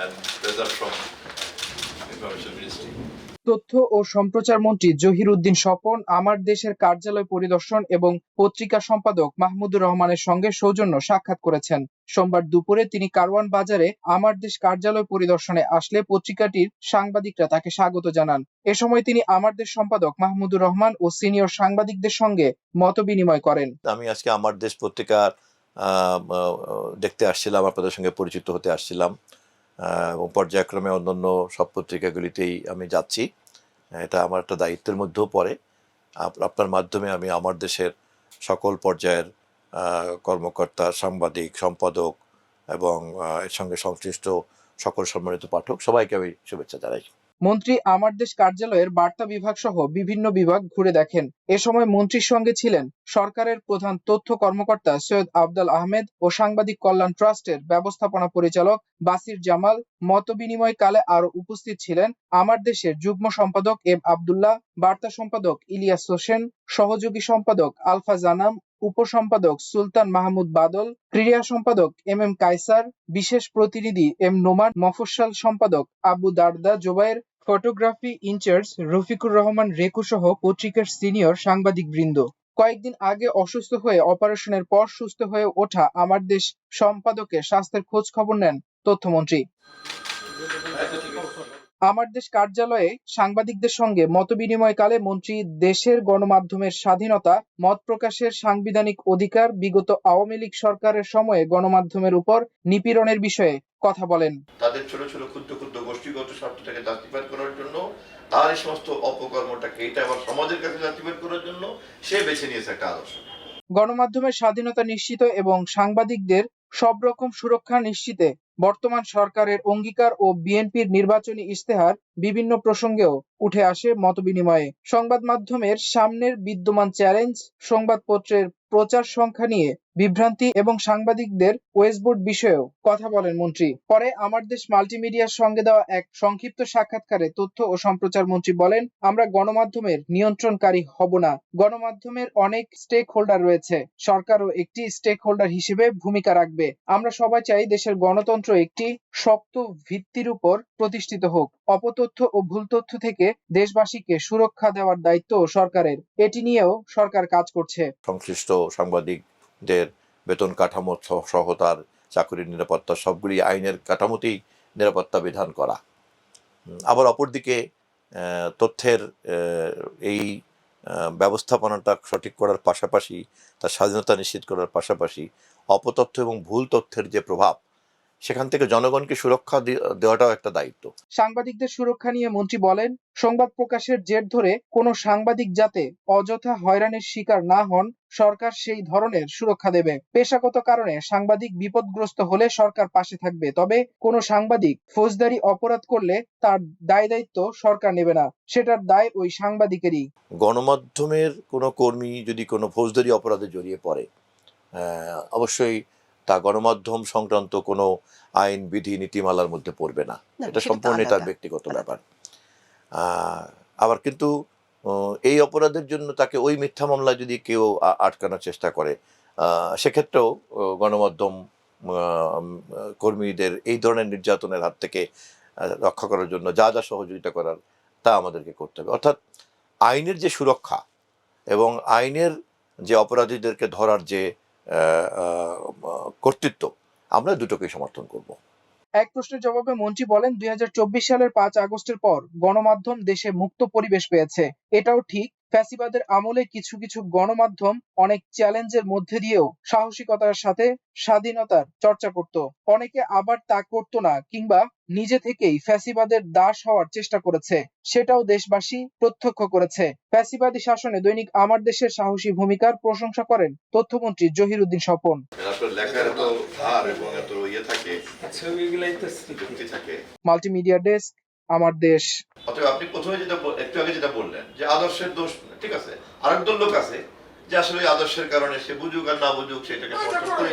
and result from Information Ministry. তথ্য ও সম্প্রচার মন্ত্রী জহির উদ্দিন স্বপন আমার দেশের কার্যালয় পরিদর্শন এবং পত্রিকা সম্পাদক মাহমুদুর রহমানের সঙ্গে সৌজন্য সাক্ষাৎ করেছেন। সোমবার দুপুরে তিনি কারওয়ান বাজারে আমার দেশ কার্যালয় পরিদর্শনে আসলে পত্রিকাটির সাংবাদিকরা তাকে স্বাগত জানান। এ সময় তিনি আমার দেশ সম্পাদক মাহমুদুর রহমান ও সিনিয়র সাংবাদিকদের সঙ্গে মতবিনিময় করেন। আমি আজকে আমার দেশ পত্রিকার দেখতে আসছিলাম, আপনাদের সঙ্গে পরিচিত হতে আসছিলাম এবং পর্যায়ক্রমে অন্যান্য সব পত্রিকাগুলিতেই আমি যাচ্ছি। এটা আমার একটা দায়িত্বের মধ্যেও পড়ে। আপনার মাধ্যমে আমি আমার দেশের সকল পর্যায়ের কর্মকর্তা, সাংবাদিক, সম্পাদক এবং এর সঙ্গে সংশ্লিষ্ট সকল সম্মানিত পাঠক সবাইকে আমি শুভেচ্ছা জানাই। মন্ত্রী আমার দেশ কার্যালয়ের বার্তা বিভাগ সহ বিভিন্ন বিভাগ ঘুরে দেখেন। এ সময় মন্ত্রীর সঙ্গে ছিলেন সরকারের প্রধান তথ্য কর্মকর্তা সৈয়দ আফজাল আহমেদ ও সাংবাদিক কল্যাণ ট্রাস্টের ব্যবস্থাপনা পরিচালক বাসির জামাল। মতবিনিময়কালে আরো উপস্থিত ছিলেন আমার দেশের যুগ্ম সম্পাদক এম আব্দুল্লাহ, বার্তা সম্পাদক ইলিয়াস হোসেন, সহযোগী সম্পাদক আলফা জানাম, উপসম্পাদক সুলতান মাহমুদ বাদল, ক্রীড়া সম্পাদক এম এম কায়সার, বিশেষ প্রতিনিধি এম নোমান, মফস্বল সম্পাদক আবু দারদা জোবায়ের, ফটোগ্রাফি ইনচার্জ রফিকুর রহমান রেকু সহ পত্রিকার সিনিয়র সাংবাদিক বৃন্দ। কয়েকদিন আগে অসুস্থ হয়ে অপারেশনের পর সুস্থ হয়ে ওঠা আমার দেশ সম্পাদকের স্বাস্থ্যের খোঁজ খবর নেন তথ্যমন্ত্রী। আমার দেশ কার্যালয়ে সাংবাদিকদের সঙ্গে মতবিনিময়কালে মন্ত্রী দেশের গণমাধ্যমের স্বাধীনতা, মত প্রকাশের সাংবিধানিক অধিকার, বিগত আওয়ামী লীগ সরকারের সময়ে গণমাধ্যমের উপর নিপীড়নের বিষয়ে কথা বলেন। তাদের ছোট ছোট ক্ষুদ্র ক্ষুদ্র গোষ্ঠীগত স্বার্থটাকে জাস্টিফাই করার জন্য, তার এই সমস্ত অপকর্মটাকে এটা আবার সমাজের কাছে জাস্টিফাই করার জন্য সে বেছে নিয়েছে একটা আদর্শ। গণমাধ্যমের স্বাধীনতা নিশ্চিত এবং সাংবাদিকদের সব রকম সুরক্ষা নিশ্চিতে বর্তমান সরকারের অঙ্গীকার ও বিএনপির নির্বাচনী ইশতেহার বিভিন্ন প্রসঙ্গেও উঠে আসে মতবিনিময়ে। সংবাদ মাধ্যমের সামনের বিদ্যমান চ্যালেঞ্জ, সংবাদপত্রের প্রচার সংখ্যা নিয়ে বিভ্রান্তি এবং সাংবাদিকদের ওয়েজবোর্ড বিষয়েও কথা বলেন মন্ত্রী। পরে আমার দেশ মাল্টিমিডিয়ার সঙ্গে দেওয়া এক সংক্ষিপ্ত সাক্ষাৎকারে তথ্য ও সম্প্রচার মন্ত্রী বলেন, আমরা গণমাধ্যমের নিয়ন্ত্রণকারী হব না। গণমাধ্যমের অনেক স্টেক হোল্ডার রয়েছে, সরকারও একটি স্টেক হোল্ডার হিসেবে ভূমিকা রাখবে। আমরা সবাই চাই দেশের গণতন্ত্র একটি শক্ত ভিত্তির উপর প্রতিষ্ঠিত হোক। অপতথ্য ও ভুল তথ্য থেকে দেশবাসীকে সুরক্ষা দেওয়ার দায়িত্ব সরকারের। এটি নিয়েও সরকার কাজ করছে। সংশ্লিষ্ট সাংবাদিকদের বেতন কাঠামো সহ তার চাকরির নিরাপত্তা সবগুলি আইনের কাঠামোতেই নিরাপত্তা বিধান করা। আবার অপরদিকে তথ্যের এই ব্যবস্থাপনাটা সঠিক করার পাশাপাশি, তার স্বাধীনতা নিশ্চিত করার পাশাপাশি অপতথ্য এবং ভুল তথ্যের যে প্রভাব, সেখান থেকে জনগণকে সুরক্ষা দেওয়াটাও একটা দায়িত্ব। সাংবাদিকদের সুরক্ষা নিয়ে মন্ত্রী বলেন, সংবাদ প্রকাশের জের ধরে কোনো সাংবাদিক যাতে অযথা হয়রানির শিকার না হন, সরকার সেই ধরনের সুরক্ষা দেবে। পেশাগত কারণে সাংবাদিক বিপদগ্রস্ত হলে সরকার পাশে থাকবে, তবে কোনো সাংবাদিক ফৌজদারি অপরাধ করলে তার দায় দায়িত্ব সরকার নেবে না, সেটার দায় ওই সাংবাদিকেরই। গণমাধ্যমের কোনো কর্মী যদি কোনো ফৌজদারি অপরাধে জড়িয়ে পড়ে, অবশ্যই তা গণমাধ্যম সংক্রান্ত কোনো আইন, বিধি, নীতিমালার মধ্যে পড়বে না। এটা সম্পূর্ণ তার ব্যক্তিগত ব্যাপার। আবার কিন্তু এই অপরাধের জন্য তাকে ওই মিথ্যা মামলায় যদি কেউ আটকানোর চেষ্টা করে, সেক্ষেত্রেও গণমাধ্যম কর্মীদের এই ধরনের নির্যাতনের হাত থেকে রক্ষা করার জন্য যা যা সহযোগিতা করার তা আমাদেরকে করতে হবে। অর্থাৎ আইনের যে সুরক্ষা এবং আইনের যে অপরাধীদেরকে ধরার যে কর্তৃত্ব, আমরা দুটোকেই সমর্থন করব। এক প্রশ্নের জবাবে মন্ত্রী বলেন, ২০২৪ সালের ৫ আগস্টের পর গণমাধ্যম দেশে মুক্ত পরিবেশ পেয়েছে। এটাও ঠিক, ফ্যাসিবাদের আমলে কিছু কিছু গণমাধ্যম অনেক চ্যালেঞ্জের মধ্যে দিয়েও সাহসিকতার সাথে স্বাধীনতার চর্চা করত। অনেকে আবার তা করত না কিংবা নিজে থেকেই ফ্যাসিবাদের দাস হওয়ার চেষ্টা করেছে, সেটাও দেশবাসী প্রত্যক্ষ করেছে। ফ্যাসিবাদী শাসনে দৈনিক আমার দেশের সাহসী ভূমিকার প্রশংসা করেন তথ্যমন্ত্রী জহির উদ্দিন স্বপন। মাল্টিমিডিয়া ডেস্ক, আমার দেশ। অতএব আপনি প্রথমে যেটা একটু আগে যেটা বললেন যে আদর্শের দোষ, ঠিক আছে, আরেকদল লোক আছে যে আসলে আদর্শের কারণে সে বুঝুক আর না বুঝুক সেটাকে সমর্থন করে।